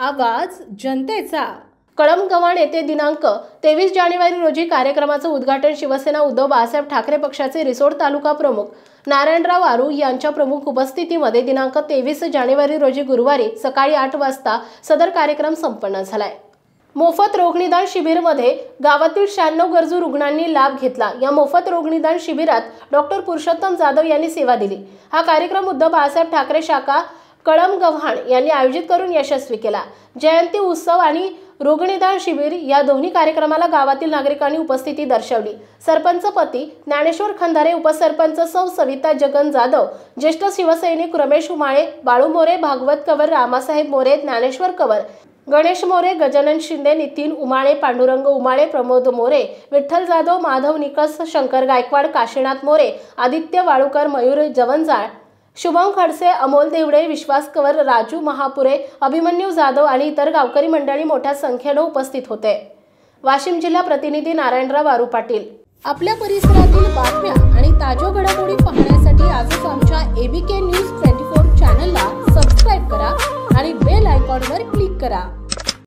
आवाज जनतेचा। कळमगव्हाण येथे दिनांक 23 जानेवारी रोजी कार्यक्रमाचं उद्घाटन शिवसेना उद्धव बाळासाहेब ठाकरे पक्षाचे रिसोड तालुका प्रमुख नारायणराव वारू यांच्या प्रमुख उपस्थितीमध्ये दिनांक 23 जानेवारी रोजी गुरुवारी सकाळी 8 वाजता सदर कार्यक्रम संपन्न झालाय। मोफत रोगनिदान शिबिरमध्ये गावातील 96 गरजू रुग्णांनी लाभ घेतला। या मोफत रोगनिदान शिबिरात डॉक्टर पुरुषोत्तम जाधव यांनी सेवा दिली। हा कार्यक्रम उद्धव बाळासाहेब ठाकरे शाखा कळमगव्हाण यांनी आयोजित करून यशस्वी केला। जयंती उत्सव आणि रोगनिदान शिबिर या दोन्ही कार्यक्रमाला गावातील नागरिकांनी उपस्थिती दर्शवली। सरपंच पती ज्ञानेश्वर खंदारे, उपसरपंच सौ सविता जगन जाधव, ज्येष्ठ शिवसैनिक रमेश उमाळे, बाळू मोरे, भागवत कवर, रामासाहेब मोरे, ज्ञानेश्वर कवर, गणेश मोरे, गजानन शिंदे, नितीन उमाळे, पांडुरंग उमाळे, प्रमोद मोरे, विठ्ठल जाधव, माधव निकस, शंकर गायकवाड, काशीनाथ मोरे, आदित्य वाळूकर, मयूर जवंजाळ, शुभम खडसे, अमोल देवडे, विश्वास कवर, राजू महापुरे, अभिमन्यू जाधव आणि इतर गावकरी मंडळी मोठ्या संख्येने उपस्थित होते। वाशिम जिल्हा प्रतिनिधी नारायणराव वारू पाटील। आपल्या परिसरातील बातम्या आणि ताज्या घडामोडी पाहण्यासाठी आजच आमच्या ABK न्यूज 24 चॅनलला सबस्क्राइब करा आणि बेल आयकॉनवर क्लिक करा।